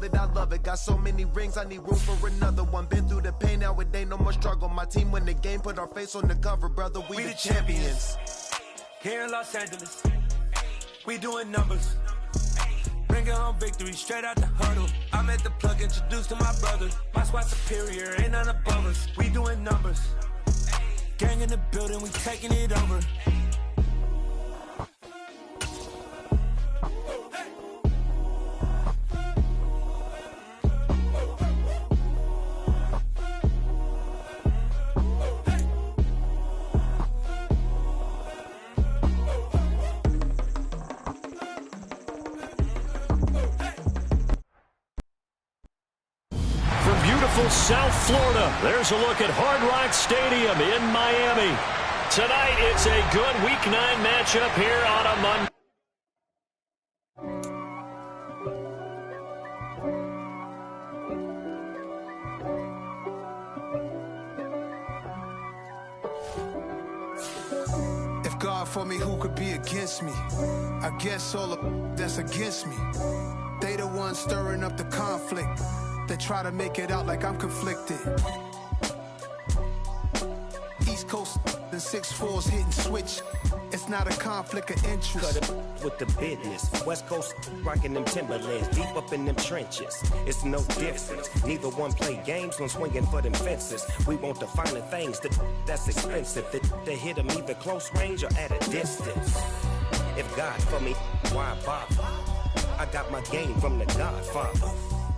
it, I love it. Got so many rings, I need room for another one. Been through the pain, now it ain't no more struggle. My team win the game, put our face on the cover, brother. We the champions. Here in Los Angeles, we doing numbers. Bringing home victory straight out the huddle. I'm at the plug, introduced to my brother. My squad superior, ain't none above us. We doing numbers. Gang in the building, we taking it over. South Florida. There's a look at Hard Rock Stadium in Miami. Tonight, it's a good Week 9 matchup here on a Monday. If God for me, who could be against me? I guess all of that's against me. They the ones stirring up the conflict. They try to make it out like I'm conflicted. East Coast and 6'4's hitting switch. It's not a conflict of interest. Cut it with the business. West Coast rocking them Timberlands, deep up in them trenches. It's no difference. Neither one play games when swinging for them fences. We want the finer things that's expensive. They hit them either close range or at a distance. If God for me, why bother? I got my game from the Godfather.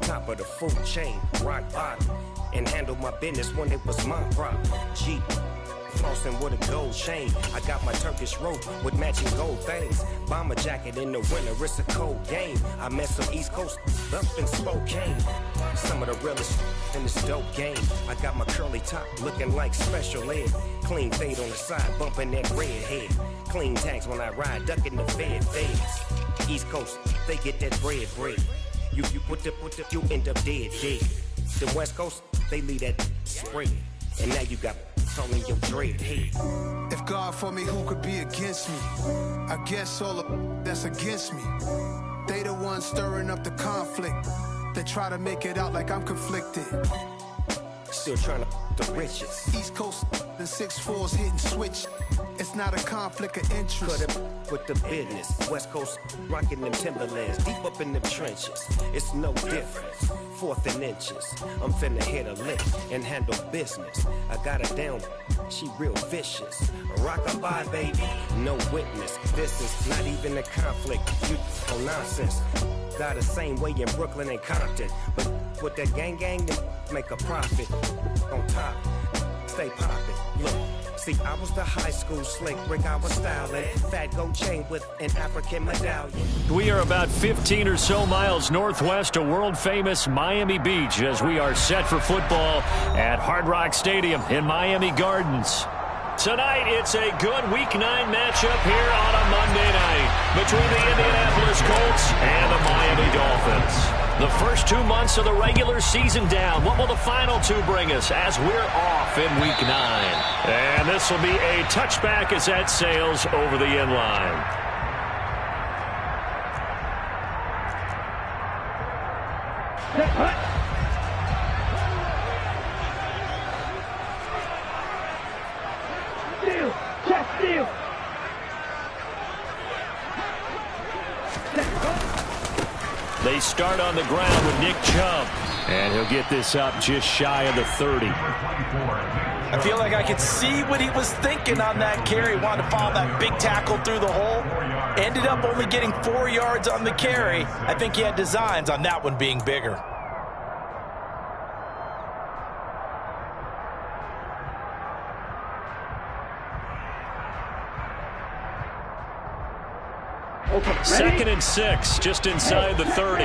Top of the food chain, rock bottom, and handle my business when it was my problem. Jeep, flossing with a gold chain. I got my Turkish rope with matching gold things. Bomber jacket in the winter, it's a cold game. I met some East Coast up in Spokane. Some of the realest in this dope game. I got my curly top looking like special ed. Clean fade on the side, bumping that red head. Clean tags when I ride, ducking the fades. East Coast, they get that bread. You put the, you end up dead. The West Coast, they leave that spread. And now you got all in your dread head. If God for me, who could be against me? I guess all of that's against me. They the ones stirring up the conflict. They try to make it out like I'm conflicted. Still trying to the riches. East Coast and 6'4's hitting switch. It's not a conflict of interest. Cut it with the business. West Coast rocking them Timberlands, deep up in them trenches. It's no difference. 4th and inches. I'm finna hit a lick and handle business. I got her down, she real vicious. Rock-a-bye, baby, no witness. This is not even a conflict. You no nonsense. Got the same way in Brooklyn and Compton, but with that gang, they make a profit. On top, stay poppin'. Look. See, I was the high school slick Rick, I was styling. Fat gold chain with an African medallion. We are about 15 or so miles northwest of world-famous Miami Beach as we are set for football at Hard Rock Stadium in Miami Gardens. Tonight, it's a good Week 9 matchup here on a Monday night between the Indianapolis Colts and the Miami Dolphins. The first 2 months of the regular season down. What will the final 2 bring us as we're off in Week 9? And this will be a touchback as that sails over the end line. Steal. They start on the ground with Nick Chubb. And he'll get this up just shy of the 30. I feel like I could see what he was thinking on that carry. Wanted to follow that big tackle through the hole. Ended up only getting 4 yards on the carry. I think he had designs on that one being bigger. Second and 6, just inside the 30.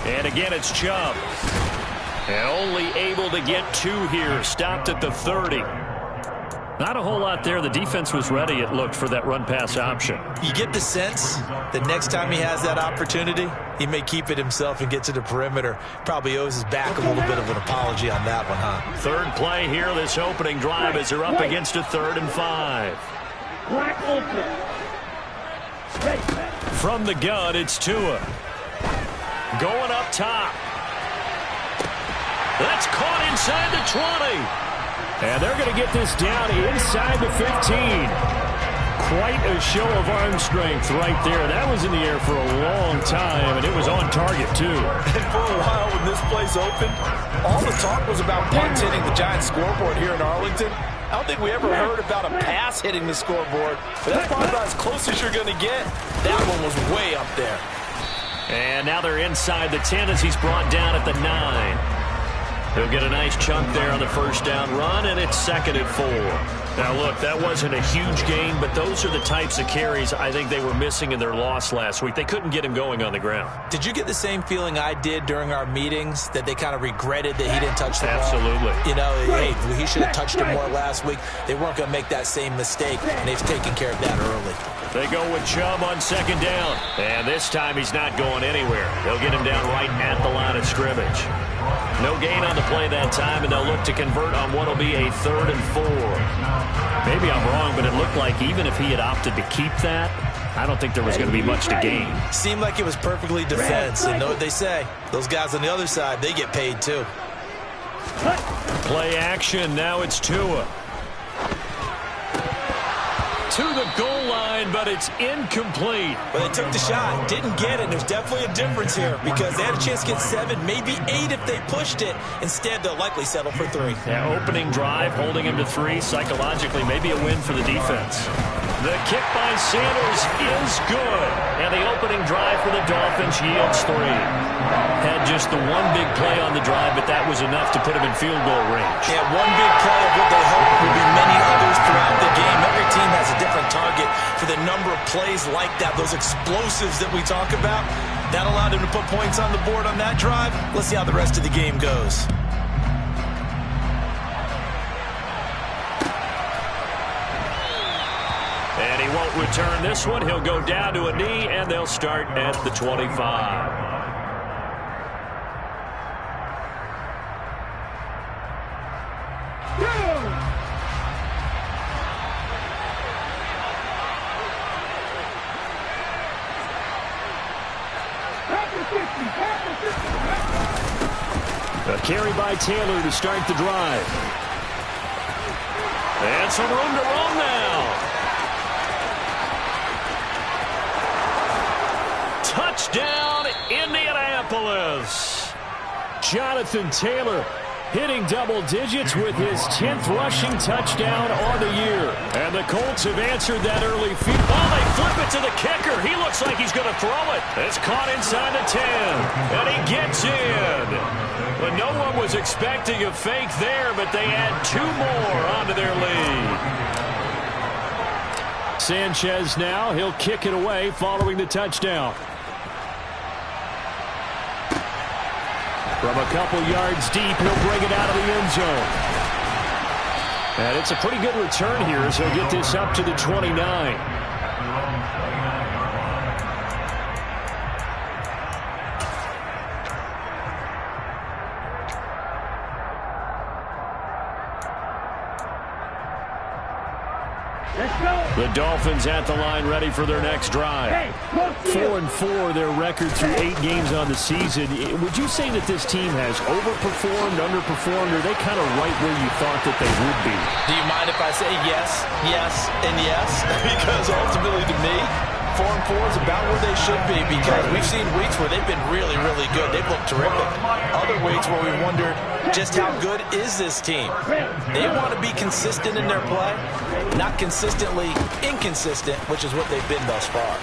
And again, it's Chubb. And only able to get 2 here, stopped at the 30. Not a whole lot there. The defense was ready, it looked, for that run-pass option. You get the sense that next time he has that opportunity, he may keep it himself and get to the perimeter. Probably owes his back a little bit of an apology on that one, huh? Third play here, this opening drive, as they're up against a 3rd and 5. From the gun, it's Tua. Going up top. That's caught inside the 20. And they're going to get this down inside the 15. Quite a show of arm strength right there. That was in the air for a long time, and it was on target, too. And for a while when this place opened, all the talk was about punts hitting the Giants scoreboard here in Arlington. I don't think we ever heard about a pass hitting the scoreboard, but that's probably about as close as you're going to get. That one was way up there. And now they're inside the 10 as he's brought down at the 9. He'll get a nice chunk there on the first down run, and it's 2nd and 4. Now, look, that wasn't a huge gain, but those are the types of carries I think they were missing in their loss last week. They couldn't get him going on the ground. Did you get the same feeling I did during our meetings, that they kind of regretted that he didn't touch the ball? Absolutely. You know, hey, he should have touched it more last week. They weren't going to make that same mistake, and they've taken care of that early. They go with Chubb on 2nd down, and this time he's not going anywhere. They'll get him down right at the line of scrimmage. No gain on the play that time, and they'll look to convert on what will be a 3rd and 4. Maybe I'm wrong, but it looked like even if he had opted to keep that, I don't think there was going to be much to gain. Seemed like it was perfectly defense, and know what they say. Those guys on the other side, they get paid too. Play action, now it's Tua. To the goal line, but it's incomplete. But they took the shot, didn't get it. There's definitely a difference here because they had a chance to get 7, maybe 8 if they pushed it. Instead, they'll likely settle for 3. Yeah, opening drive, holding him to 3. Psychologically, maybe a win for the defense. The kick by Sanders is good. And the opening drive for the Dolphins yields 3. Had just the one big play on the drive, but that was enough to put him in field goal range. Yeah, one big play of what they hope will be many others throughout the game. Every team has a different target for the number of plays like that, those explosives that we talk about. That allowed him to put points on the board on that drive. Let's see how the rest of the game goes. And he won't return this one. He'll go down to a knee, and they'll start at the 25. A carry by Taylor to start the drive. And some room to run now. Touchdown, Indianapolis. Jonathan Taylor hitting double digits with his 10th rushing touchdown on the year. And the Colts have answered that early field. Oh, they flip it to the kicker. He looks like he's going to throw it. It's caught inside the 10. And he gets in. But no one was expecting a fake there, but they add 2 more onto their lead. Sanchez now, he'll kick it away following the touchdown. From a couple yards deep, he'll bring it out of the end zone. And it's a pretty good return here as he'll get this up to the 29. The Dolphins at the line ready for their next drive. 4-4 their record through 8 games on the season. Would you say that this team has overperformed, underperformed, or are they kind of right where you thought that they would be? Do you mind if I say yes, yes, and yes? Because ultimately to me, 4-4 is about where they should be because we've seen weeks where they've been really, really good. They've looked terrific. Other weeks where we wondered just how good is this team. They want to be consistent in their play, not consistently inconsistent, which is what they've been thus far.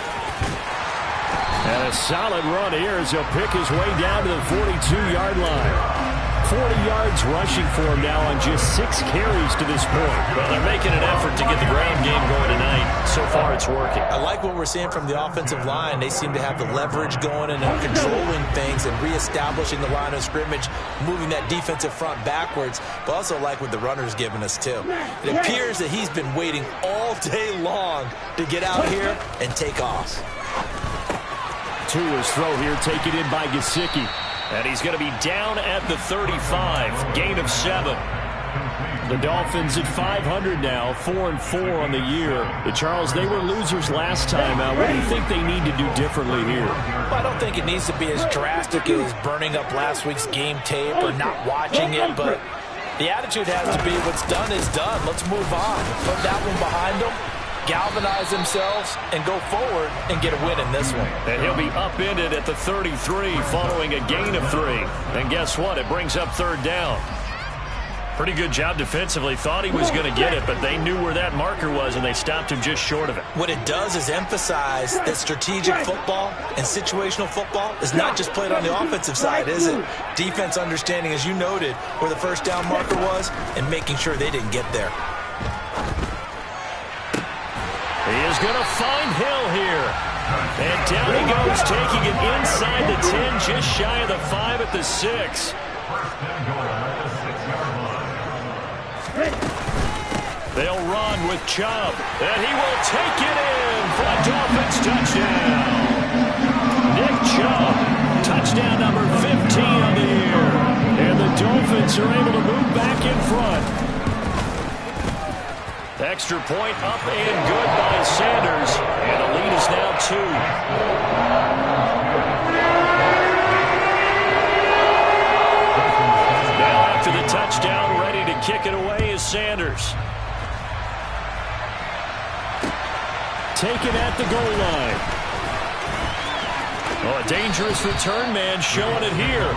And a solid run here as he'll pick his way down to the 42-yard line. 40 yards rushing for him now on just 6 carries to this point. Well, they're making an effort to get the ground game going tonight. So far, it's working. I like what we're seeing from the offensive line. They seem to have the leverage going and are controlling things and reestablishing the line of scrimmage, moving that defensive front backwards, but also like what the runner's giving us, too. It appears that he's been waiting all day long to get out here and take off. Tua's throw here taken in by Gesicki. And he's going to be down at the 35. Gain of 7. The Dolphins at 500 now, 4-4 on the year. Charles, they were losers last time out. What do you think they need to do differently here? Well, I don't think it needs to be as drastic as burning up last week's game tape or not watching it, but the attitude has to be what's done is done. Let's move on. Put that one behind them, galvanize themselves, and go forward and get a win in this one. And he'll be upended at the 33 following a gain of 3. And guess what? It brings up third down. Pretty good job defensively. Thought he was going to get it, but they knew where that marker was, and they stopped him just short of it. What it does is emphasize that strategic football and situational football is not just played on the offensive side, is it? Defense understanding, as you noted, where the first down marker was and making sure they didn't get there. He is going to find Hill here. And down he goes, taking it inside the 10, just shy of the 5 at the 6. They'll run with Chubb, and he will take it in for a Dolphins touchdown. Nick Chubb, touchdown number 15 on the year. And the Dolphins are able to move back in front. Extra point up and good by Sanders, and the lead is now 2. Now after the touchdown, ready to kick it away is Sanders. Taken at the goal line. Oh, a dangerous return man showing it here.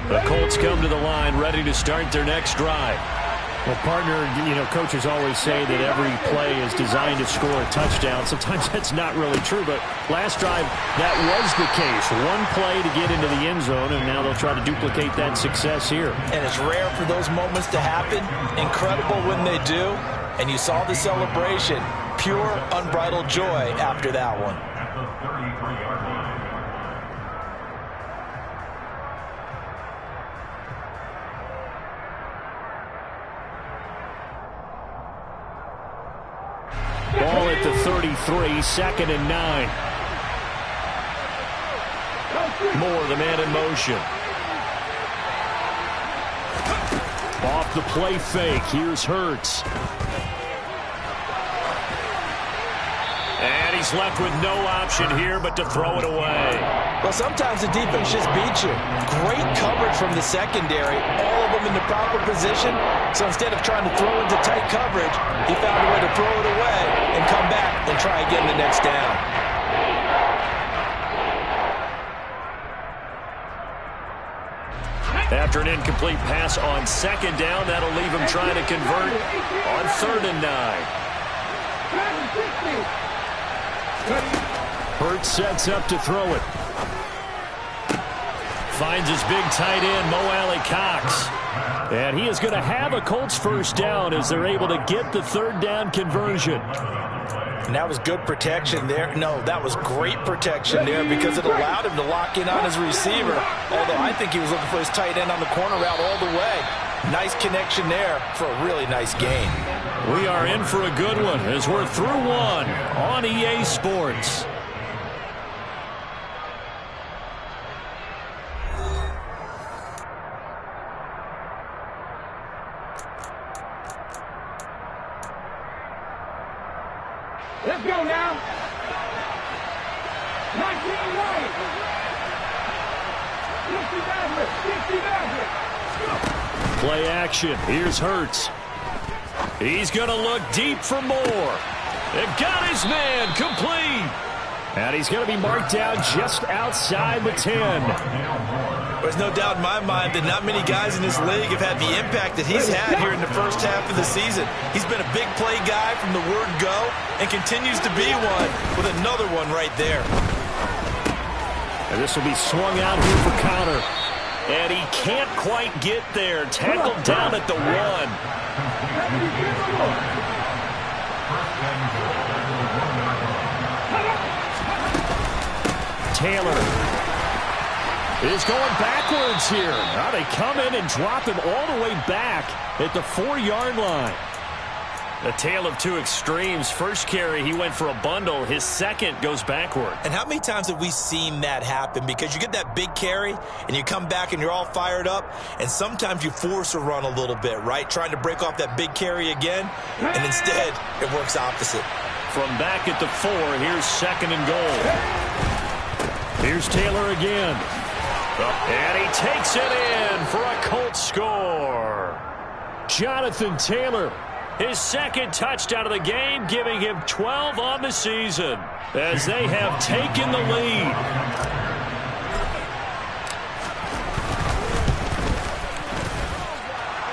The Colts come to the line, ready to start their next drive. Well, partner, coaches always say that every play is designed to score a touchdown. Sometimes that's not really true, but last drive, that was the case. One play to get into the end zone, and now they'll try to duplicate that success here. And it's rare for those moments to happen. Incredible when they do. And you saw the celebration. Pure, unbridled joy after that one. Ball at the 33, 2nd and 9. Moore, the man in motion. Off the play fake, here's Hurts. And he's left with no option here but to throw it away. Well, sometimes the defense just beats you. Great coverage from the secondary, all of them in the proper position. So instead of trying to throw into tight coverage, he found a way to throw it away and come back and try again the next down. After an incomplete pass on 2nd down, that'll leave him trying to convert on 3rd and 9. Hurts sets up to throw it. Finds his big tight end, Mo Alley-Cox. And he is going to have a Colts first down as they're able to get the 3rd down conversion. And that was good protection there. No, that was great protection there because it allowed him to lock in on his receiver. Although I think he was looking for his tight end on the corner route all the way. Nice connection there for a really nice gain. We are in for a good one as we're through one on EA Sports. Let's go now. 19 right. 60 Play action. Here's Hurts. He's going to look deep for Moore. They've got his man complete. And he's going to be marked down just outside the 10. There's no doubt in my mind that not many guys in this league have had the impact that he's had here in the first half of the season. He's been a big play guy from the word go and continues to be one with another one right there. And this will be swung out here for counter. And he can't quite get there. Tackled down at the 1. Taylor is going backwards here. Now they come in and drop him all the way back at the 4-yard line. A tale of two extremes. First carry, he went for a bundle. His second goes backward. And how many times have we seen that happen? Because you get that big carry, and you come back and you're all fired up, and sometimes you force a run a little bit, right? Trying to break off that big carry again, and instead it works opposite. From back at the 4, here's 2nd and goal. Here's Taylor again. And he takes it in for a Colts score. Jonathan Taylor, his second touchdown of the game, giving him 12 on the season as they have taken the lead.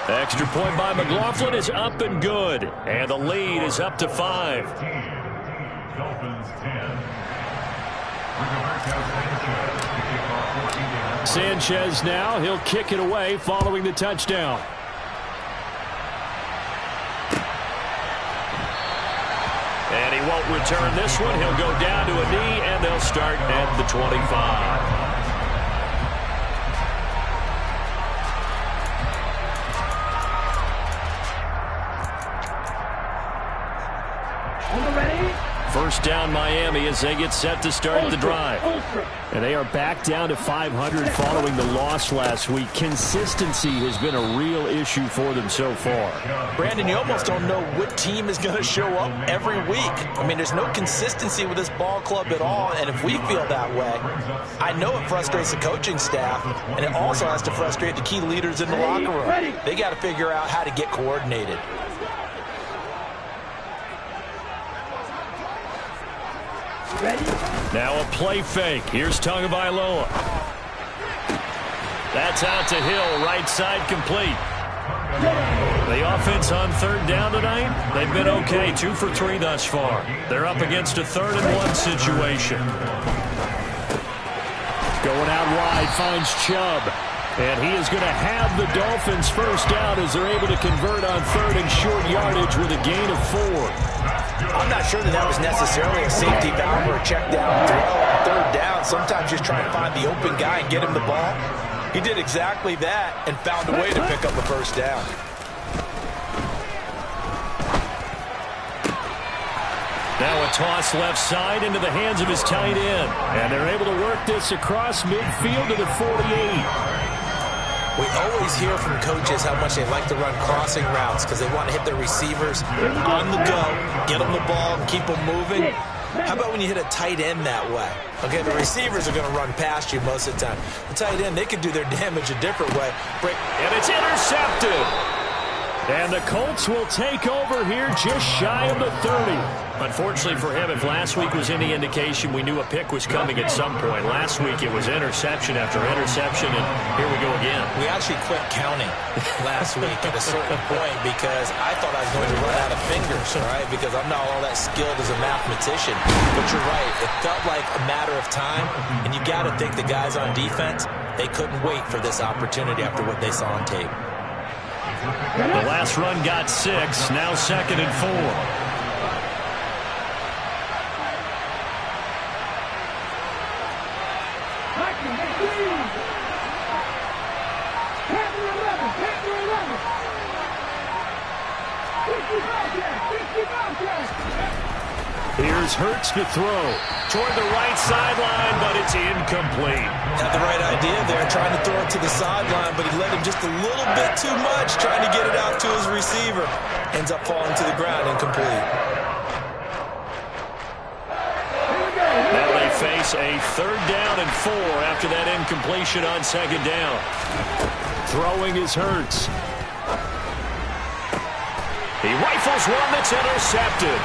Extra point by McLaughlin is up and good, and the lead is up to 5. Dolphins 10. Sanchez now, he'll kick it away following the touchdown. And he won't return this one. He'll go down to a knee, and they'll start at the 25. First down Miami as they get set to start the drive. And they are back down to 500 following the loss last week. Consistency has been a real issue for them so far. Brandon, you almost don't know what team is going to show up every week. I mean, there's no consistency with this ball club at all, and if we feel that way, I know it frustrates the coaching staff, and it also has to frustrate the key leaders in the locker room. They got to figure out how to get coordinated. Now a play fake. Here's Tagovailoa. That's out to Hill, right side complete. The offense on 3rd down tonight, they've been okay, 2 for 3 thus far. They're up against a 3rd and 1 situation. Going out wide, finds Chubb. And he is going to have the Dolphins first down as they're able to convert on 3rd and short yardage with a gain of 4. I'm not sure that was necessarily a safety valve or a check down throw on 3rd down. Sometimes just try and find the open guy and get him the ball. He did exactly that and found a way to pick up the first down. Now a toss left side into the hands of his tight end. And they're able to work this across midfield to the 48. We always hear from coaches how much they like to run crossing routes because they want to hit their receivers on the go, get them the ball, and keep them moving. How about when you hit a tight end that way? Okay, the receivers are going to run past you most of the time. The tight end, they can do their damage a different way. And it's intercepted. And the Colts will take over here just shy of the 30. Unfortunately for him, if last week was any indication, we knew a pick was coming at some point. Last week it was interception after interception, and here we go again. We actually quit counting last week at a certain point because I thought I was going to run out of fingers, right? Because I'm not all that skilled as a mathematician. But you're right. It felt like a matter of time, and you got to think the guys on defense, they couldn't wait for this opportunity after what they saw on tape. The last run got 6, now 2nd and 4. Here's Hurts to throw toward the right sideline, but it's incomplete. Had the right idea there, trying to throw it to the sideline, but he let him just a little bit too much, trying to get it out to his receiver. Ends up falling to the ground, incomplete. Now they face a 3rd down and 4 after that incompletion on 2nd down. Throwing is Hurts. He rifles one that's intercepted.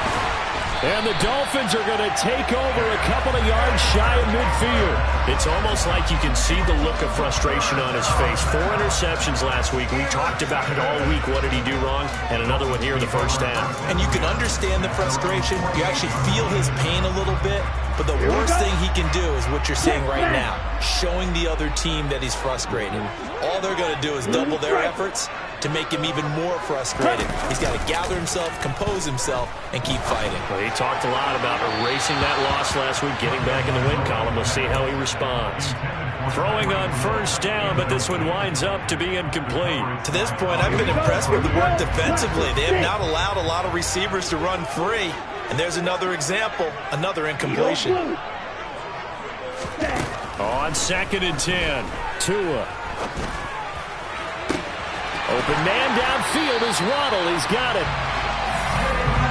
And the Dolphins are going to take over a couple of yards shy of midfield. It's almost like you can see the look of frustration on his face. 4 interceptions last week. We talked about it all week. What did he do wrong? And another one here in the first half. And you can understand the frustration. You actually feel his pain a little bit. But the worst thing he can do is what you're seeing right now, showing the other team that he's frustrated. All they're going to do is double their efforts to make him even more frustrated. He's got to gather himself, compose himself, and keep fighting. Well, he talked a lot about erasing that loss last week, getting back in the win column. We'll see how he responds. Throwing on first down, but this one winds up to be incomplete. To this point, I've been impressed with the work defensively. They have not allowed a lot of receivers to run free. And there's another example, another incompletion. On 2nd and 10, Tua. Open man downfield is Waddle. He's got it.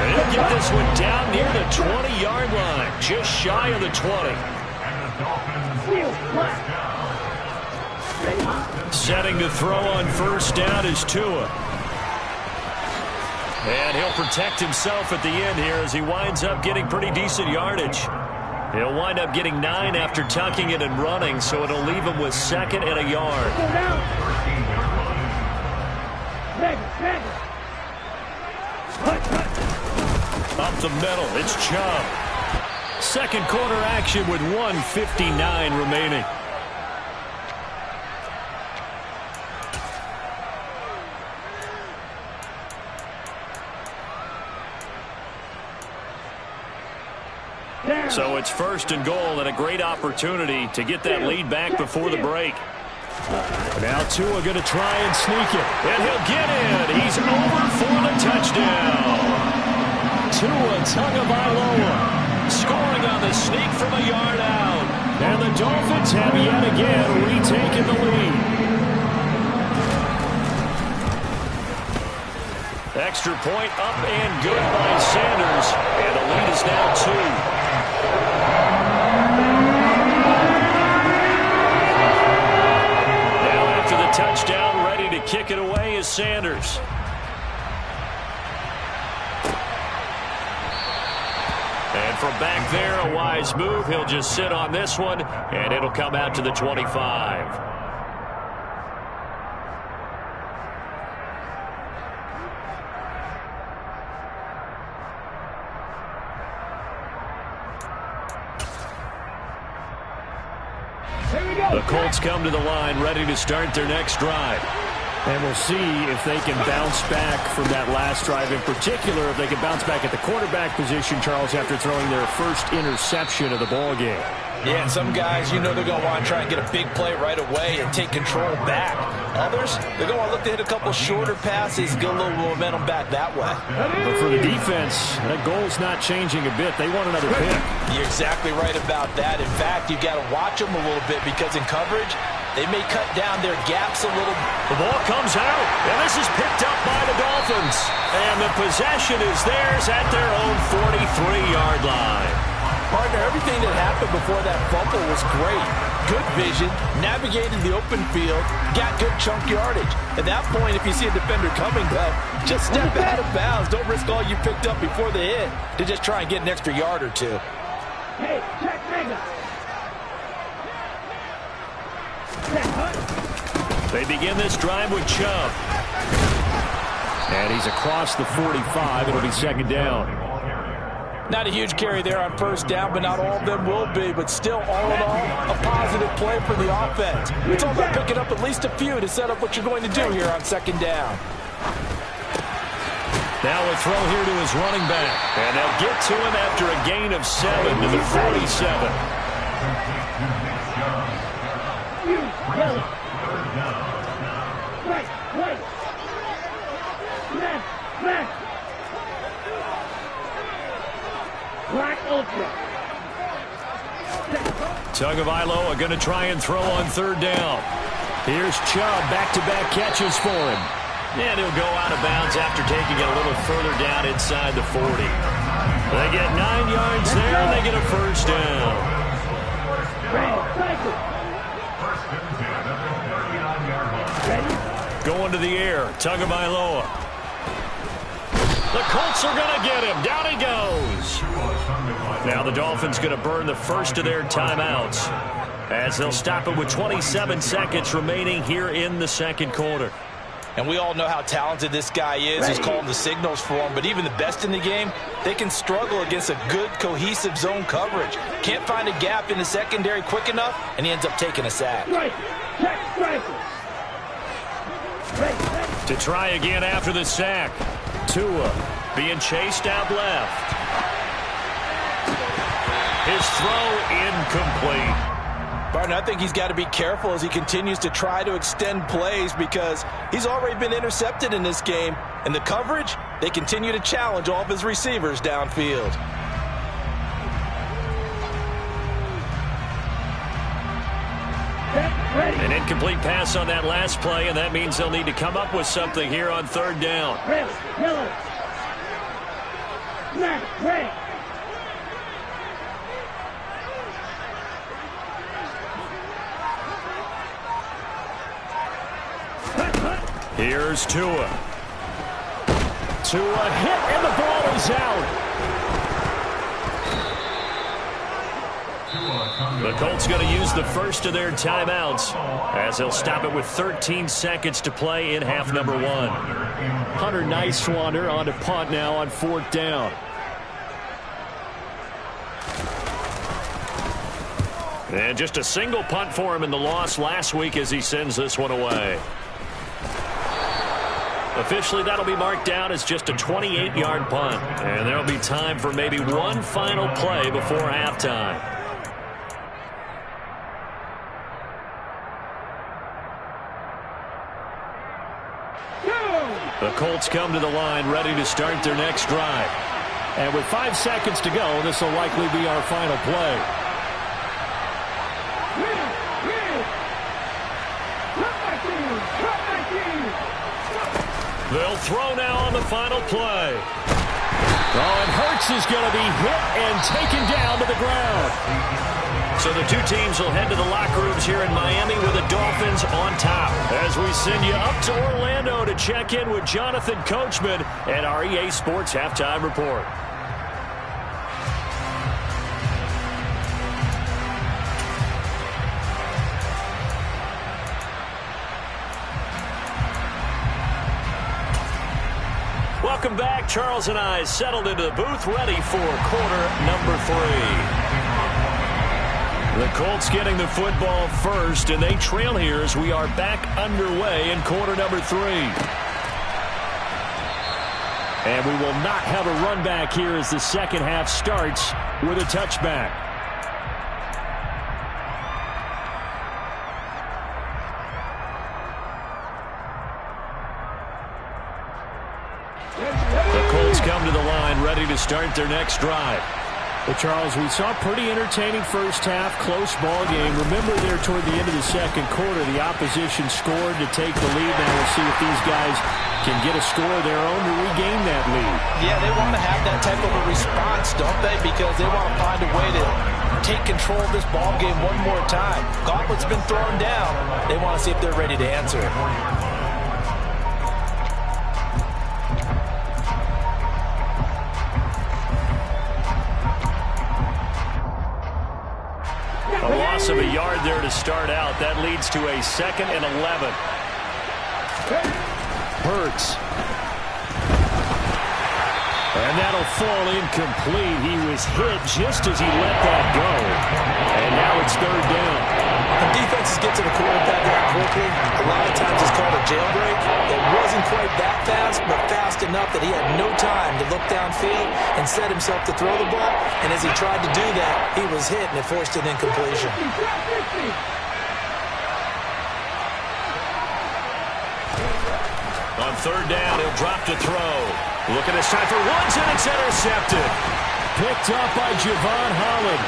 And he'll get this one down near the 20-yard line, just shy of the 20. Setting to throw on first down is Tua. And he'll protect himself at the end here as he winds up getting pretty decent yardage. He'll wind up getting 9 after tucking it and running, so it'll leave him with 2nd and a yard. Up the middle, it's Chubb. Second quarter action with 1:59 remaining. So it's 1st and goal and a great opportunity to get that lead back before the break. Now Tua going to try and sneak it. And he'll get in. He's over for the touchdown. Tua Tagovailoa scoring on the sneak from a yard out. And the Dolphins have yet again retaken the lead. Extra point up and good by Sanders. And the lead is now 2. Touchdown, ready to kick it away is Sanders. And from back there, a wise move. He'll just sit on this one, and it'll come out to the 25. The Colts come to the line, ready to start their next drive. And we'll see if they can bounce back from that last drive. In particular, if they can bounce back at the quarterback position, Charles, after throwing their first interception of the ballgame. Yeah, and some guys, you know they're going to want to try and get a big play right away and take control back. Others, they're going to look to hit a couple shorter passes, get a little momentum back that way. But for the defense, that goal's not changing a bit. They want another pick. You're exactly right about that. In fact, you've got to watch them a little bit because in coverage, they may cut down their gaps a little. The ball comes out, and this is picked up by the Dolphins. And the possession is theirs at their own 43-yard line. Partner, everything that happened before that fumble was great. Good vision, navigated the open field, got good chunk yardage. At that point, if you see a defender coming, though, just step out of bounds. Don't risk all you picked up before the hit to just try and get an extra yard or two. Hey, check mega. They begin this drive with Chubb. And he's across the 45. It'll be 2nd down. Not a huge carry there on first down, but not all of them will be. But still, all in all, a positive play for the offense. It's all about picking up at least a few to set up what you're going to do here on 2nd down. Now a throw here to his running back. And they'll get to him after a gain of 7 to the 47. Right. Smash. Black Ultra. Tagovailoa going to try and throw on 3rd down. Here's Chubb, back-to-back catches for him. And he'll go out of bounds after taking it a little further down inside the 40. They get 9 yards there, and they get a first down. Going to the air, Tagovailoa. The Colts are going to get him. Down he goes. Now the Dolphins going to burn the first of their timeouts as they'll stop it with 27 seconds remaining here in the 2nd quarter. And we all know how talented this guy is. He's calling the signals for him. But even the best in the game, they can struggle against a good, cohesive zone coverage. Can't find a gap in the secondary quick enough, and he ends up taking a sack. To try again after the sack. Tua being chased out left. His throw incomplete. Barton, I think he's got to be careful as he continues to try to extend plays because he's already been intercepted in this game. And the coverage, they continue to challenge all of his receivers downfield. An incomplete pass on that last play, and that means they'll need to come up with something here on third down. Miller. Snap, ready. Here's Tua. Tua hit, and the ball is out. The Colts going to use the first of their timeouts as they'll stop it with 13 seconds to play in half number 1. Hunter Nicewander on to punt now on fourth down. And just a single punt for him in the loss last week as he sends this one away. Officially, that'll be marked down as just a 28-yard punt. And there'll be time for maybe one final play before halftime. The Colts come to the line ready to start their next drive. And with 5 seconds to go, this will likely be our final play. They'll throw now on the final play. Oh, and Hurts is going to be hit and taken down to the ground. So the two teams will head to the locker rooms here in Miami with the Dolphins on top. As we send you up to Orlando to check in with Jonathan Coachman at our EA Sports Halftime Report. Welcome back. Charles and I settled into the booth ready for quarter number 3. The Colts getting the football first, and they trail here as we are back underway in quarter number 3. And we will not have a run back here as the second half starts with a touchback. The Colts come to the line ready to start their next drive. Well, Charles, we saw a pretty entertaining first half, close ball game. Remember there toward the end of the second quarter, the opposition scored to take the lead. Now we'll see if these guys can get a score of their own to regain that lead. Yeah, they want to have that type of a response, don't they? Because they want to find a way to take control of this ball game one more time. Gauntlet's been thrown down. They want to see if they're ready to answer it. A loss of a yard there to start out. That leads to a 2nd and 11. Hurts. And that'll fall incomplete. He was hit just as he let that go. And now it's third down. When defenses get to the quarterback that quickly, a lot of times it's called a jailbreak. It wasn't quite that fast, but fast enough that he had no time to look downfield and set himself to throw the ball. And as he tried to do that, he was hit and it forced an incompletion. On third down, he'll drop to throw. Looking this time for Woods, and it's intercepted. Picked up by Javon Holland.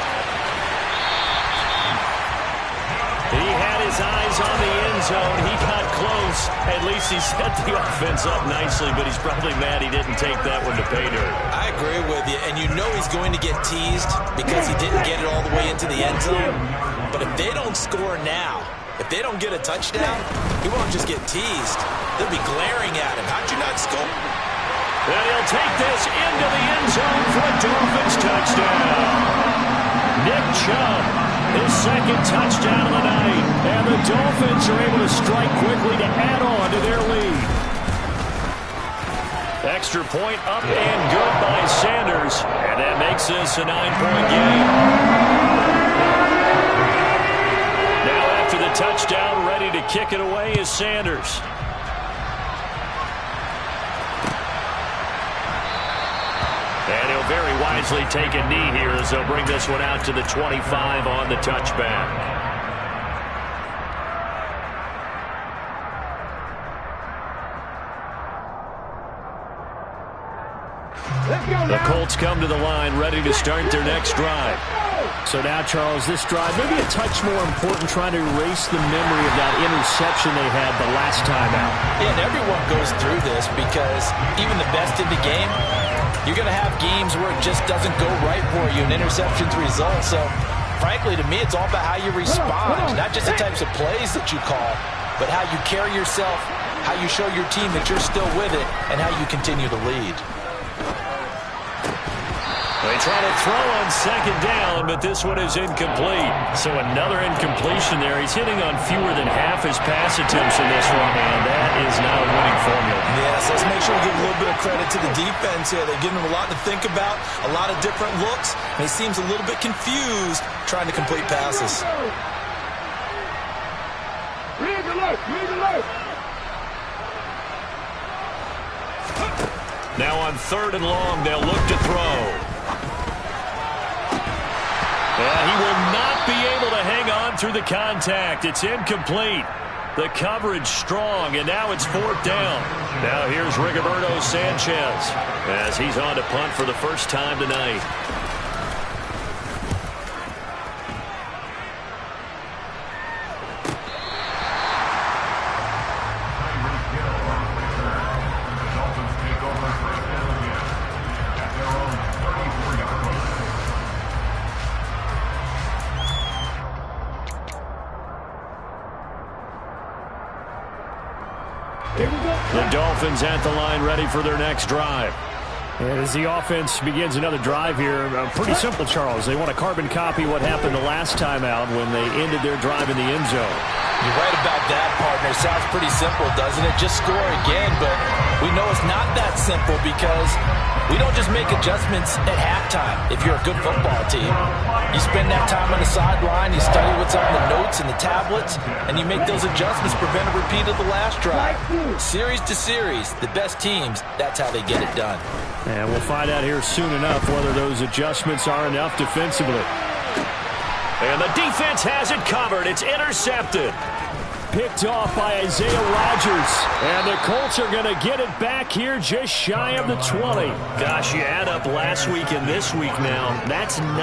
He had his eyes on the end zone. He got close. At least he set the offense up nicely, but he's probably mad he didn't take that one to pay dirt. I agree with you, and you know he's going to get teased because he didn't get it all the way into the end zone. But if they don't score now, if they don't get a touchdown, he won't just get teased. They'll be glaring at him. How'd you not score? And he'll take this into the end zone for a Dolphins touchdown. Nick Chubb, his second touchdown of the night. And the Dolphins are able to strike quickly to add on to their lead. Extra point up and good by Sanders. And that makes this a 9-point game. Now after the touchdown, ready to kick it away is Sanders. And he'll very wisely take a knee here as they'll bring this one out to the 25 on the touchback. The Colts come to the line ready to start their next drive. So now, Charles, this drive maybe a touch more important, trying to erase the memory of that interception they had the last time out. Yeah, and everyone goes through this because even the best in the game, you're going to have games where it just doesn't go right for you, and interceptions result. So, frankly, to me, it's all about how you respond, not just the types of plays that you call, but how you carry yourself, how you show your team that you're still with it, and how you continue to lead. They try to throw on second down, but this one is incomplete. So another incompletion there. He's hitting on fewer than half his pass attempts in this one, and that is not a winning formula. Yes, let's make sure we give a little bit of credit to the defense here. They're giving him a lot to think about, a lot of different looks, and he seems a little bit confused trying to complete passes. Read alert! Read alert! Now on 3rd and long, they'll look to throw. He will not be able to hang on through the contact. It's incomplete. The coverage strong, and now it's 4th down. Now here's Rigoberto Sanchez as he's on to punt for the first time tonight. The Dolphins at the line ready for their next drive. And as the offense begins another drive here, pretty simple, Charles. They want to carbon copy what happened the last time out when they ended their drive in the end zone. You're right about that, partner. Sounds pretty simple, doesn't it? Just score again, but we know it's not that simple because we don't just make adjustments at halftime if you're a good football team. You spend that time on the sideline, you study what's on the notes and the tablets, and you make those adjustments, prevent a repeat of the last drive. Series to series, the best teams, that's how they get it done. And we'll find out here soon enough whether those adjustments are enough defensively. And the defense has it covered. It's intercepted. Picked off by Isaiah Rodgers. And the Colts are going to get it back here just shy of the 20. Gosh, you add up last week and this week now. That's 9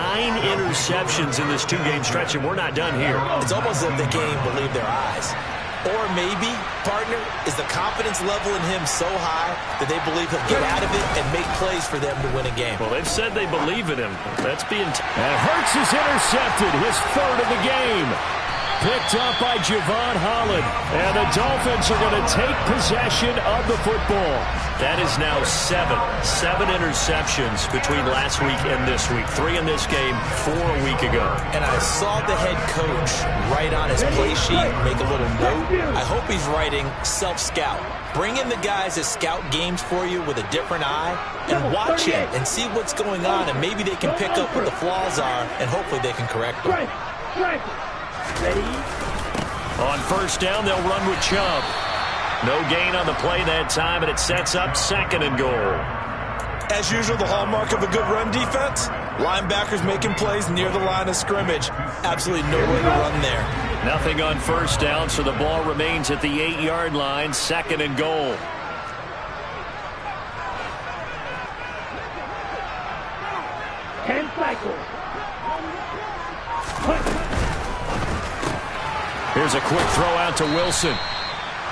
interceptions in this 2-game stretch, and we're not done here. It's almost as if they can't even believe their eyes. Or maybe, partner, is the confidence level in him so high that they believe he'll get out of it and make plays for them to win a game. Well, they've said they believe in him. That's being... And Hurts is intercepted, his 3rd of the game. Picked up by Javon Holland. And the Dolphins are going to take possession of the football. That is now 7 interceptions between last week and this week. 3 in this game, 4 a week ago. And I saw the head coach write on his play sheet, make a little note. I hope he's writing self-scout. Bring in the guys that scout games for you with a different eye and watch him and see what's going on, and maybe they can pick up what the flaws are, and hopefully they can correct them. Ready? On 1st down, they'll run with Chubb. No gain on the play that time, and it sets up 2nd and goal. As usual, the hallmark of a good run defense, linebackers making plays near the line of scrimmage. Absolutely no way to run there. Nothing on 1st down, so the ball remains at the 8-yard line, 2nd and goal. Ten cycles. Here's a quick throw out to Wilson.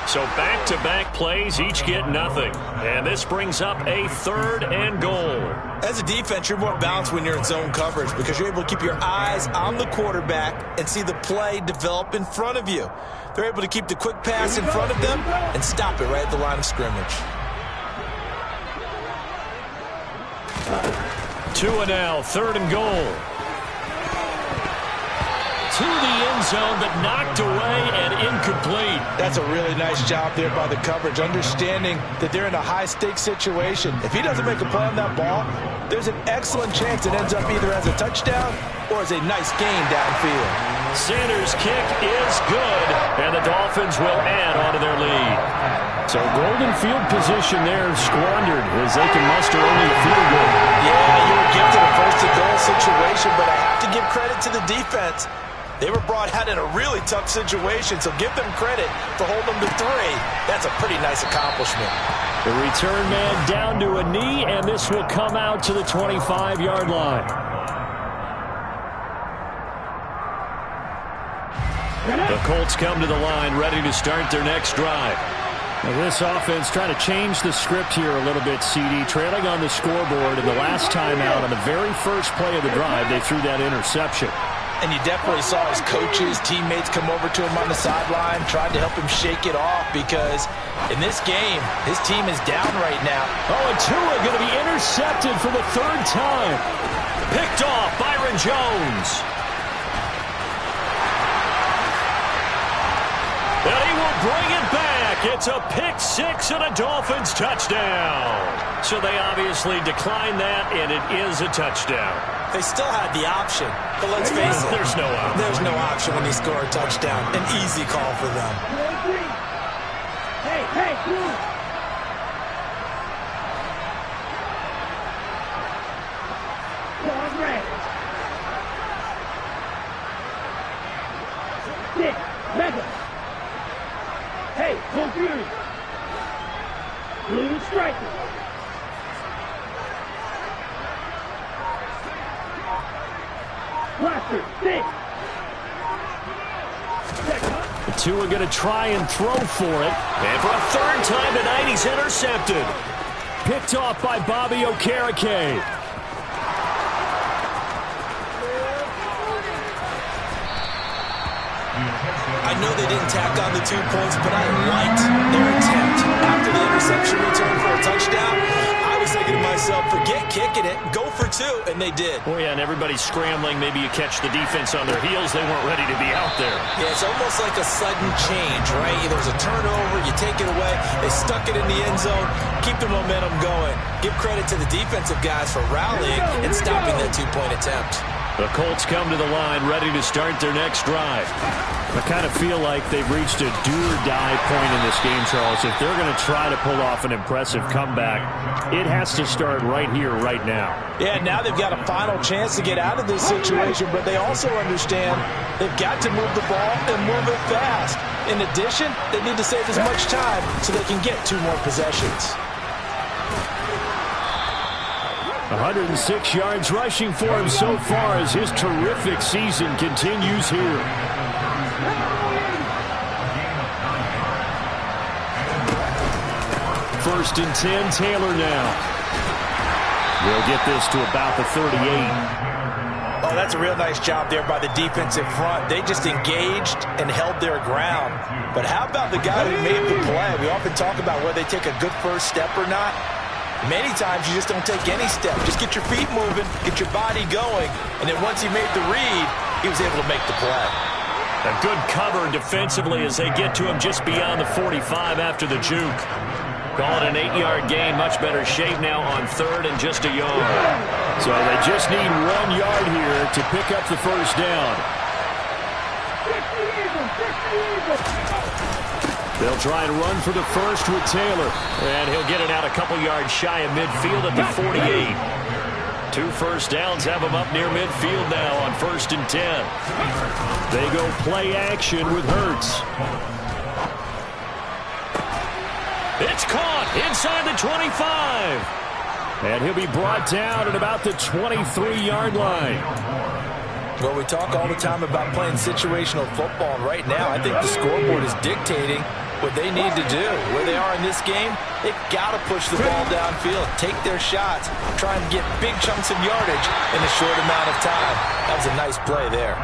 So back-to-back plays, each get nothing. And this brings up a 3rd and goal. As a defense, you're more balanced when you're in zone coverage because you're able to keep your eyes on the quarterback and see the play develop in front of you. They're able to keep the quick pass in front of them and stop it right at the line of scrimmage. 2 and now, 3rd and goal. To the end zone, but knocked away and incomplete. That's a really nice job there by the coverage, understanding that they're in a high-stakes situation. If he doesn't make a play on that ball, there's an excellent chance it ends up either as a touchdown or as a nice gain downfield. Sanders' kick is good, and the Dolphins will add on to their lead. So golden field position there squandered as they can muster only a field goal. Yeah, you were gifted a 1st and goal situation, but I have to give credit to the defense. They were brought out in a really tough situation, so give them credit for holding them to 3. That's a pretty nice accomplishment. The return man down to a knee, and this will come out to the 25-yard line. The Colts come to the line, ready to start their next drive. Now this offense trying to change the script here a little bit, CD. Trailing on the scoreboard, and the last time out on the very first play of the drive, they threw that interception. And you definitely saw his coaches, teammates come over to him on the sideline, tried to help him shake it off because in this game, his team is down right now. Oh, and Tua going to be intercepted for the 3rd time. Picked off Byron Jones. And he will bring it back. It's a pick 6 and a Dolphins touchdown. So they obviously declined that, and it is a touchdown. They still had the option, but let's face it. There's no option. There's no option when they score a touchdown. An easy call for them. Hey, dude. Mega. Hey, confused. Blue striker. Blaster, stick. Tua going to try and throw for it. And for a 3rd time tonight, he's intercepted. Picked off by Bobby Okereke. I know they didn't tack on the 2 points, but I liked their attempt. After the interception return for a touchdown, I was thinking to myself, forget kicking it, go for 2, and they did. Oh, yeah, and everybody's scrambling. Maybe you catch the defense on their heels. They weren't ready to be out there. Yeah, it's almost like a sudden change, right? There's a turnover, you take it away, they stuck it in the end zone, keep the momentum going. Give credit to the defensive guys for rallying and stopping that 2-point attempt. The Colts come to the line, ready to start their next drive. I kind of feel like they've reached a do-or-die point in this game, Charles. If they're going to try to pull off an impressive comeback, it has to start right here, right now. Yeah, now they've got a final chance to get out of this situation, but they also understand they've got to move the ball and move it fast. In addition, they need to save as much time so they can get 2 more possessions. 106 yards rushing for him so far as his terrific season continues here. First and 10, Taylor now. We'll get this to about the 38. Oh, that's a real nice job there by the defensive front. They just engaged and held their ground. But how about the guy who made the play? We often talk about whether they take a good first step or not. Many times you just don't take any step. Just get your feet moving, get your body going, and then once he made the read, he was able to make the play. A good cover defensively as they get to him just beyond the 45 after the juke. Call it an 8-yard gain. Much better shape now on 3rd and just a yard. So they just need 1 yard here to pick up the first down. They'll try and run for the first with Taylor. And he'll get it out a couple yards shy of midfield at the 48. 2 first downs have him up near midfield now on 1st and 10. They go play action with Hurts. It's caught inside the 25. And he'll be brought down at about the 23-yard line. Well, we talk all the time about playing situational football, and right now I think the scoreboard is dictating what they need to do. Where they are in this game, they've got to push the ball downfield, take their shots, try and get big chunks of yardage in a short amount of time. That was a nice play there.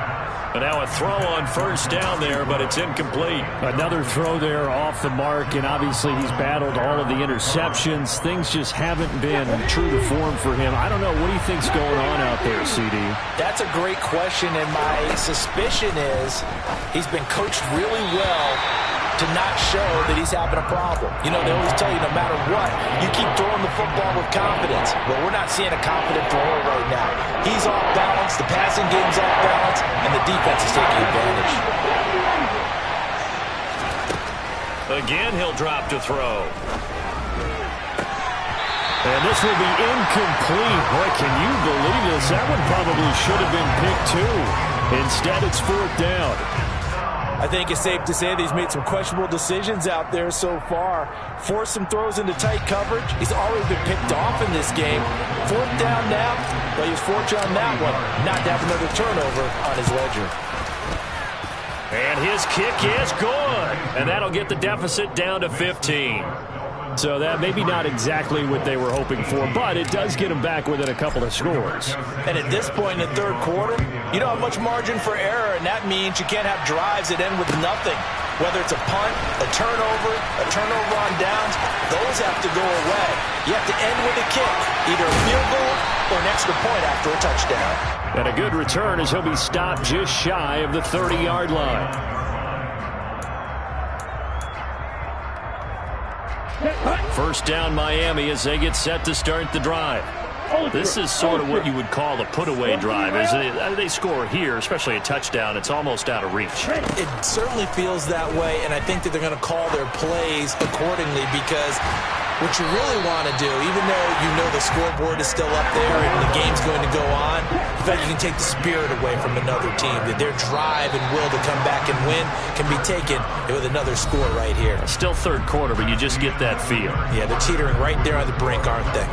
And now a throw on first down there, but it's incomplete. Another throw there off the mark, and obviously he's battled all of the interceptions. Things just haven't been true to form for him. I don't know. What do you think's going on out there, CD? That's a great question, and my suspicion is he's been coached really well to not show that he's having a problem. You know, they always tell you no matter what, you keep throwing the football with confidence. Well, we're not seeing a confident thrower right now. He's off balance, the passing game's off balance, and the defense is taking advantage. Again, he'll drop to throw. And this will be incomplete. Boy, can you believe this? That one probably should have been picked too. Instead, it's 4th down. I think it's safe to say that he's made some questionable decisions out there so far. Forced some throws into tight coverage. He's already been picked off in this game. 4th down now. Well, he was fortunate on that one not to have another turnover on his ledger. And his kick is good. And that'll get the deficit down to 15. So that maybe not exactly what they were hoping for, but it does get them back within a couple of scores. And at this point in the third quarter, you don't have much margin for error, and that means you can't have drives that end with nothing. Whether it's a punt, a turnover on downs, those have to go away. You have to end with a kick, either a field goal or an extra point after a touchdown. And a good return as he'll be stopped just shy of the 30-yard line. First down Miami as they get set to start the drive. This is sort of what you would call a put-away drive, isn't it? They score here, especially a touchdown. It's almost out of reach. It certainly feels that way, and I think that they're going to call their plays accordingly because what you really want to do, even though you know the scoreboard is still up there and the game's going to go on, in fact, you can take the spirit away from another team, that their drive and will to come back and win can be taken with another score right here. Still third quarter, but you just get that feel. Yeah, they're teetering right there on the brink, aren't they?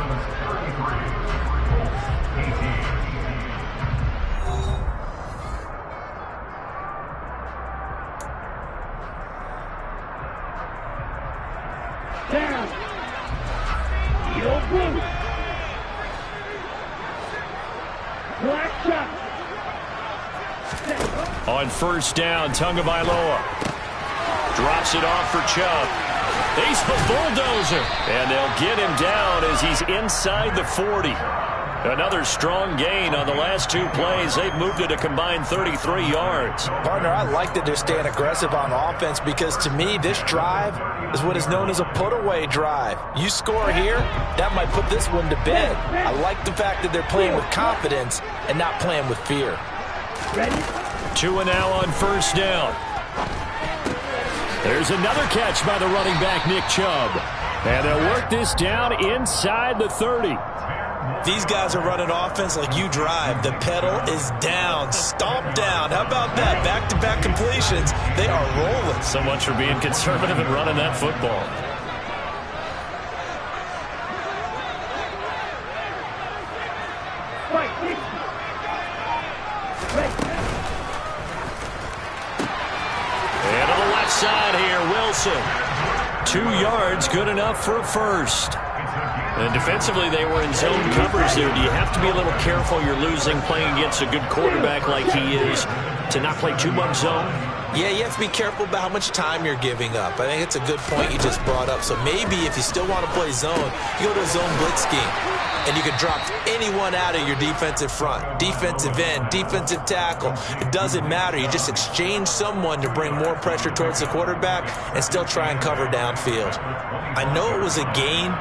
On first down, Tagovailoa drops it off for Chubb. He's the bulldozer, and they'll get him down as he's inside the 40. Another strong gain on the last two plays. They've moved it a combined 33 yards. Partner, I like that they're staying aggressive on offense because to me, this drive is what is known as a put-away drive. You score here, that might put this one to bed. I like the fact that they're playing with confidence and not playing with fear. Two and now on first down. There's another catch by the running back, Nick Chubb. And they'll work this down inside the 30. These guys are running offense like you drive. The pedal is down, stomp down. How about that? Back-to-back completions. They are rolling. So much for being conservative and running that football. And on the left side here, Wilson. 2 yards, good enough for a first. And defensively, they were in zone coverage there. Do you have to be a little careful? You're losing playing against a good quarterback like he is to not play too much zone? Yeah, you have to be careful about how much time you're giving up. I think it's a good point you just brought up. So maybe if you still want to play zone, you go to a zone blitz scheme. And you can drop anyone out of your defensive front. Defensive end, defensive tackle. It doesn't matter. You just exchange someone to bring more pressure towards the quarterback and still try and cover downfield. I know it was a gain,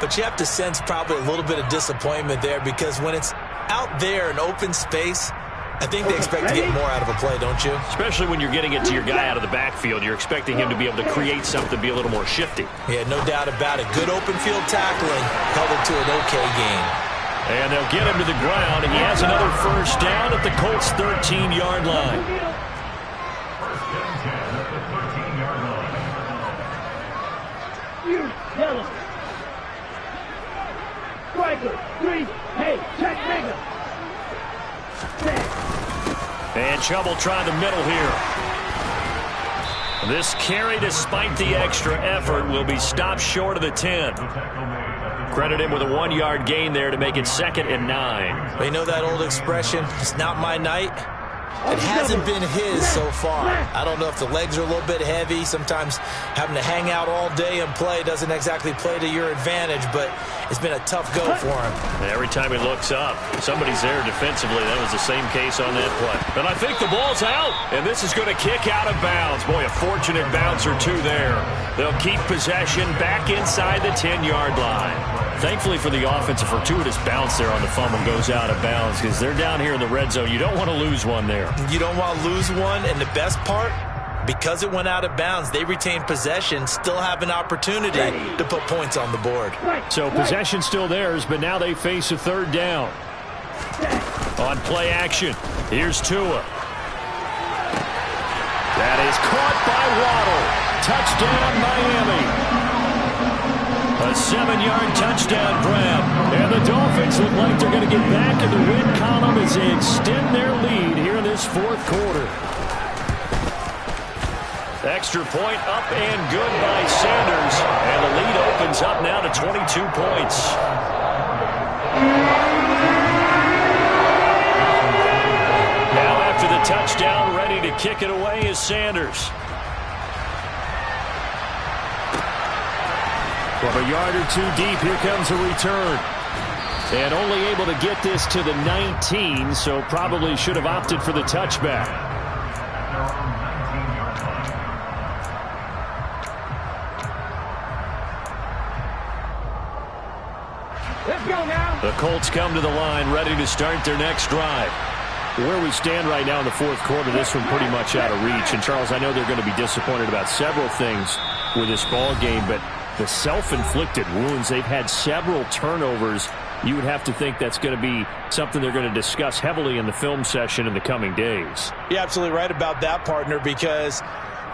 but you have to sense probably a little bit of disappointment there because when it's out there in open space, I think they expect to get more out of a play, don't you? Especially when you're getting it to your guy out of the backfield. You're expecting him to be able to create something, be a little more shifty. Yeah, no doubt about it. Good open field tackling held it to an okay game. And they'll get him to the ground, and he has another first down at the Colts' 13-yard line. First and 10 at the 13-yard line. You yellow. Striker, 3, hey, check nigga. And Chubb will try the middle here. This carry, despite the extra effort, will be stopped short of the 10. Credit him with a 1-yard gain there to make it 2nd and 9. Well, you know that old expression, it's not my night? It hasn't been his so far. I don't know if the legs are a little bit heavy. Sometimes having to hang out all day and play doesn't exactly play to your advantage, but it's been a tough go for him. Every time he looks up, somebody's there defensively. That was the same case on that play. And I think the ball's out, and this is going to kick out of bounds. Boy, a fortunate bounce or two there. They'll keep possession back inside the 10-yard line. Thankfully for the offense, a fortuitous bounce there on the fumble goes out of bounds because they're down here in the red zone. You don't want to lose one there. You don't want to lose one, and the best part, because it went out of bounds, they retain possession, still have an opportunity to put points on the board. So possession still theirs, but now they face a third down. On play action, here's Tua. That is caught by Waddle. Touchdown, Miami. A 7-yard touchdown grab. And the Dolphins look like they're going to get back in the win column as they extend their lead here in this fourth quarter. Extra point up and good by Sanders. And the lead opens up now to 22 points. Now after the touchdown, ready to kick it away is Sanders. From a yard or two deep, here comes a return. And only able to get this to the 19, so probably should have opted for the touchback. Let's go now. The Colts come to the line, ready to start their next drive. Where we stand right now in the fourth quarter, this one pretty much out of reach. And, Charles, I know they're going to be disappointed about several things with this ball game, but the self-inflicted wounds, they've had several turnovers. You would have to think that's going to be something they're going to discuss heavily in the film session in the coming days. You're absolutely right about that, partner, because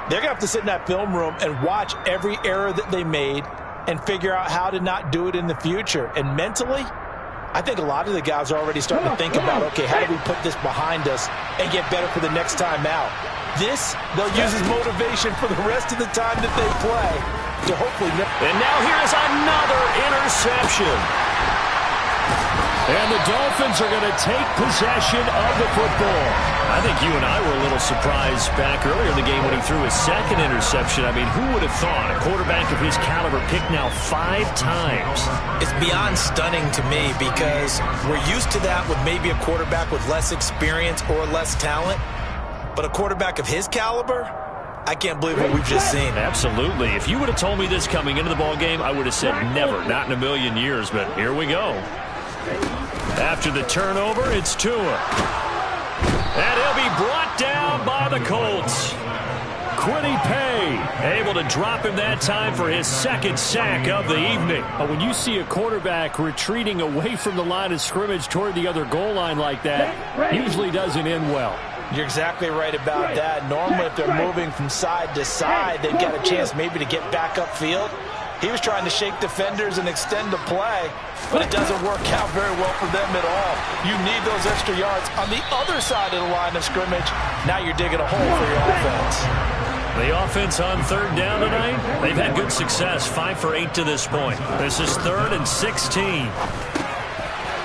they're going to have to sit in that film room and watch every error that they made and figure out how to not do it in the future. And mentally, I think a lot of the guys are already starting to think about, okay, how do we put this behind us and get better for the next time out? This, they'll use as motivation for the rest of the time that they play to hopefully... And now here is another interception. And the Dolphins are going to take possession of the football. I think you and I were a little surprised back earlier in the game when he threw his second interception. I mean, who would have thought a quarterback of his caliber picked now 5 times? It's beyond stunning to me because we're used to that with maybe a quarterback with less experience or less talent. But a quarterback of his caliber, I can't believe what we've just seen. Absolutely. If you would have told me this coming into the ball game, I would have said never, not in a million years. But here we go. After the turnover, it's Tua. And he'll be brought down by the Colts. Quiddy Pay able to drop him that time for his second sack of the evening. When you see a quarterback retreating away from the line of scrimmage toward the other goal line like that, usually doesn't end well. You're exactly right about that. Normally, if they're moving from side to side, they've got a chance maybe to get back upfield. He was trying to shake defenders and extend the play, but it doesn't work out very well for them at all. You need those extra yards on the other side of the line of scrimmage. Now you're digging a hole for your offense. The offense on third down tonight, they've had good success, 5 for 8 to this point. This is 3rd and 16.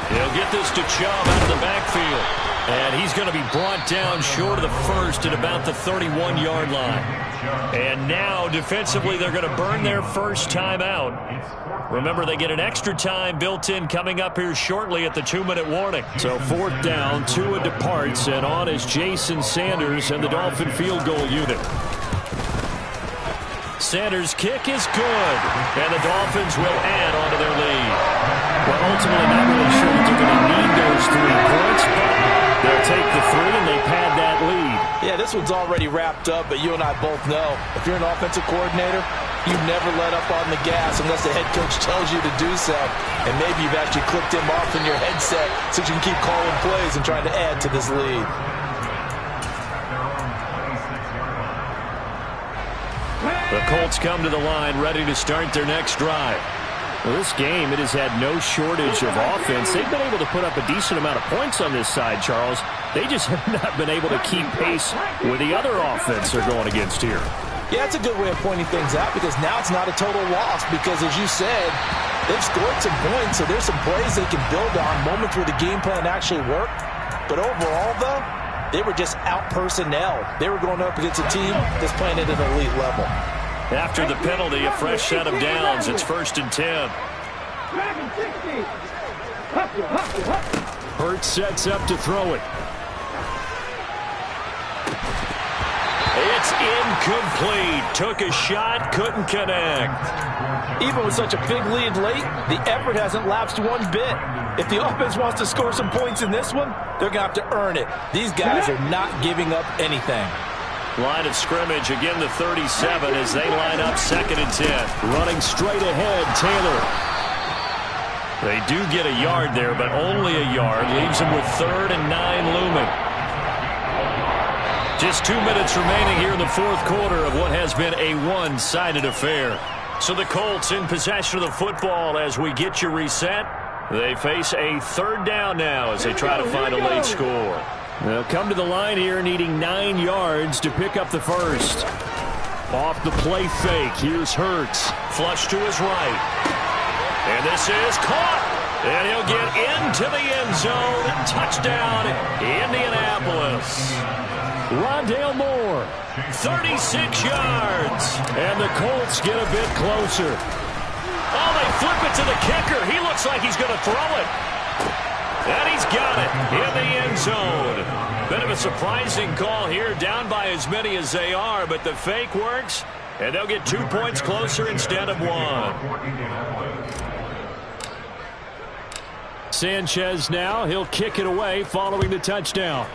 They'll get this to Chubb out of the backfield. And he's going to be brought down short of the first at about the 31-yard line. And now, defensively, they're going to burn their first time out. Remember, they get an extra time built in coming up here shortly at the 2-minute warning. So 4th down, Tua departs, and on is Jason Sanders and the Dolphin field goal unit. Sanders' kick is good, and the Dolphins will add on to their lead. Well, ultimately, not really sure that they're going to need those 3 points, but they'll take the 3 and they pad that lead. Yeah, this one's already wrapped up, but you and I both know if you're an offensive coordinator, you never let up on the gas unless the head coach tells you to do so. And maybe you've actually clicked him off in your headset so you can keep calling plays and trying to add to this lead. The Colts come to the line ready to start their next drive. Well, this game, it has had no shortage of offense. They've been able to put up a decent amount of points on this side, Charles. They just have not been able to keep pace with the other offense they're going against here. Yeah, it's a good way of pointing things out because now it's not a total loss because, as you said, they've scored some points, so there's some plays they can build on, moments where the game plan actually worked. But overall, though, they were just out-personnel. They were going up against a team that's playing at an elite level. After the penalty, a fresh set of downs. It's 1st and 10. Hurts sets up to throw it. It's incomplete. Took a shot, couldn't connect. Even with such a big lead late, the effort hasn't lapsed one bit. If the offense wants to score some points in this one, they're going to have to earn it. These guys are not giving up anything. Line of scrimmage, again the 37 as they line up 2nd and 10. Running straight ahead, Taylor. They do get a yard there, but only a yard. Leaves them with 3rd and 9 looming. Just 2 minutes remaining here in the fourth quarter of what has been a one-sided affair. So the Colts in possession of the football as we get you reset. They face a third down now as they try to find a late score. They'll come to the line here needing 9 yards to pick up the first. Off the play fake, here's Hurts. Flush to his right. And this is caught. And he'll get into the end zone. Touchdown, Indianapolis. Rondale Moore. 36 yards. And the Colts get a bit closer. Oh, they flip it to the kicker. He looks like he's going to throw it. And he's got it in the end zone. Bit of a surprising call here, down by as many as they are, but the fake works, and they'll get 2 points closer instead of 1. Sanchez now, he'll kick it away following the touchdown.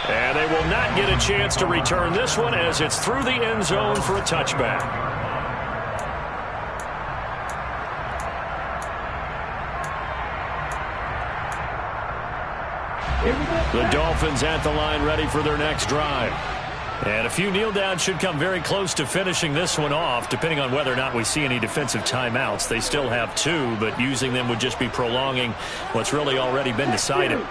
And they will not get a chance to return this one as it's through the end zone for a touchback. The Dolphins at the line ready for their next drive. And a few kneel downs should come very close to finishing this one off, depending on whether or not we see any defensive timeouts. They still have 2, but using them would just be prolonging what's really already been decided.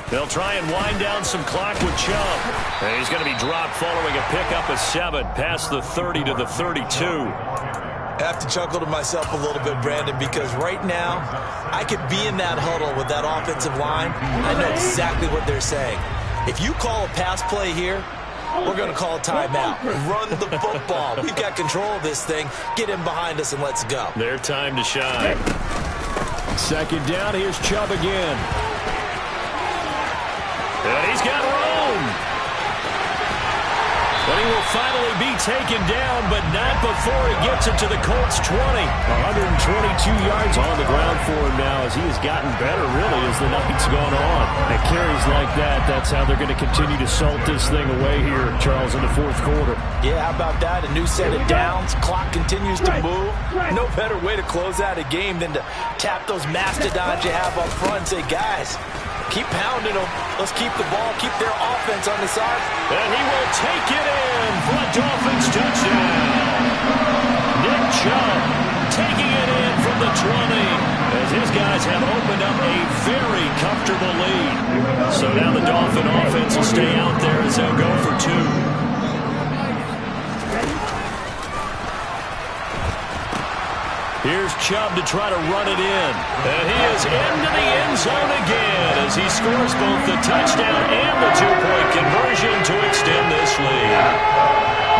They'll try and wind down some clock with Chubb. And he's going to be dropped following a pickup of 7 past the 30 to the 32. I have to chuckle to myself a little bit, Brandon, because right now I could be in that huddle with that offensive line. I know exactly what they're saying. If you call a pass play here, we're going to call a timeout. Run the football. We've got control of this thing. Get in behind us and let's go. Their time to shine. Second down, here's Chubb again. And he's got room. But he will finally be taken down, but not before he gets it to the Colts 20. 122 yards on the ground for him now as he has gotten better, really, as the night's gone on. At carries like that, that's how they're going to continue to salt this thing away here, Charles, in the fourth quarter. Yeah, how about that? A new set of downs. Clock continues to move. No better way to close out a game than to tap those mastodons you have up front and say, guys, keep pounding them. Let's keep the ball, keep their offense on the side. And he will take it in for a Dolphins touchdown. Nick Chubb taking it in from the 20 as his guys have opened up a very comfortable lead. So now the Dolphin offense will stay out there as they'll go for 2. Here's Chubb to try to run it in. And he is into the end zone again as he scores both the touchdown and the 2-point conversion to extend this lead.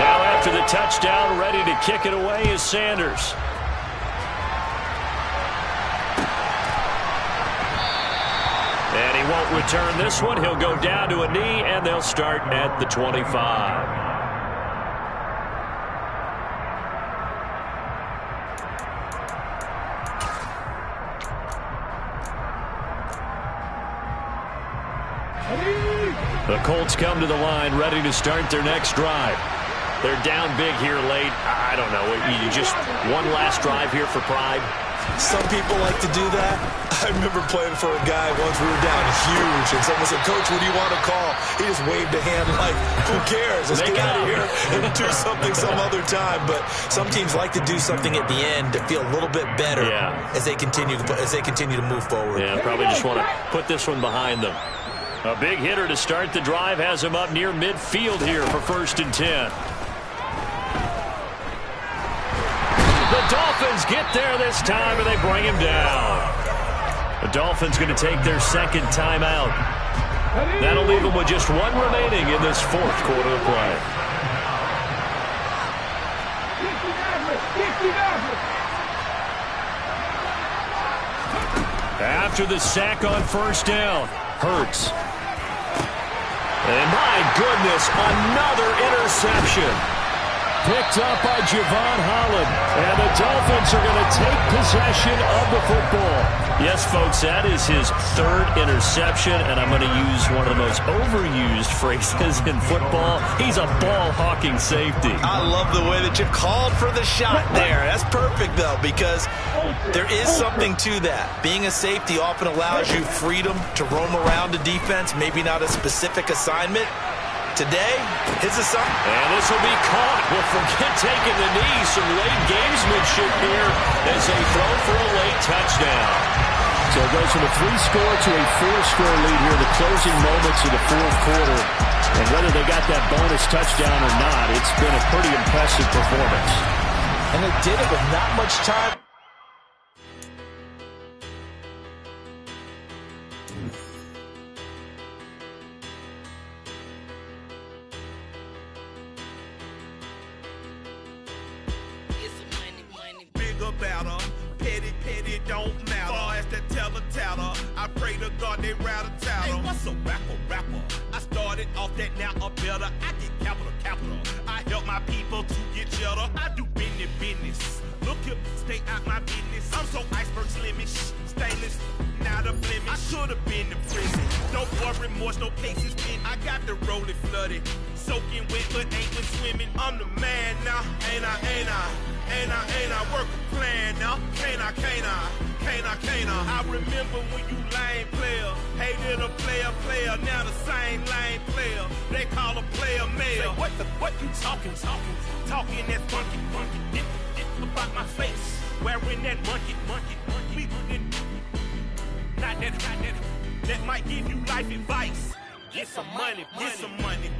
Now after the touchdown, ready to kick it away is Sanders. And he won't return this one. He'll go down to a knee, and they'll start at the 25. The Colts come to the line ready to start their next drive. They're down big here late. I don't know. You just one last drive here for pride. Some people like to do that. I remember playing for a guy once. We were down huge, and someone said, Coach, what do you want to call? He just waved a hand like, who cares? Let's get out of here and do something some other time. But some teams like to do something at the end to feel a little bit better as they continue to move forward. Yeah, probably just want to put this one behind them. A big hitter to start the drive has him up near midfield here for 1st and 10. The Dolphins get there this time, and they bring him down. The Dolphins going to take their second timeout. That'll leave them with just 1 remaining in this fourth quarter of play. After the sack on 1st down, Hurts. And my goodness, another interception. Picked up by Javon Holland. And the Dolphins are going to take possession of the football. Yes, folks, that is his third interception, and I'm going to use one of the most overused phrases in football. He's a ball-hawking safety. I love the way that you called for the shot there. That's perfect, though, because there is something to that. Being a safety often allows you freedom to roam around the defense, maybe not a specific assignment. Today, his assignment. And this will be caught. We'll forget taking the knee. Some late gamesmanship here as they throw for a late touchdown. So it goes from a 3-score to a 4-score lead here in the closing moments of the fourth quarter. And whether they got that bonus touchdown or not, it's been a pretty impressive performance. And they did it with not much time. Petty don't matter. Far as that teller, I pray to God they rattle tattle. Hey, what's a rapper? I started off that, now a better. I get capital. I help my people to get cheddar. I do business. Look here, stay out my business. I'm so iceberg slimish, stainless, not a blemish. I should have been in prison. No more remorse, no cases pinned. I got the rolling flooded, soaking wet, but ain't been swimming. I'm the man now, ain't I work a plan now. Can't I? I remember when you lame player, hated a player, now the same lame player. They call a player mayor. What you talking that funky, get about my face, wearing that monkey. We not that might give you life advice. Get some money, get some money.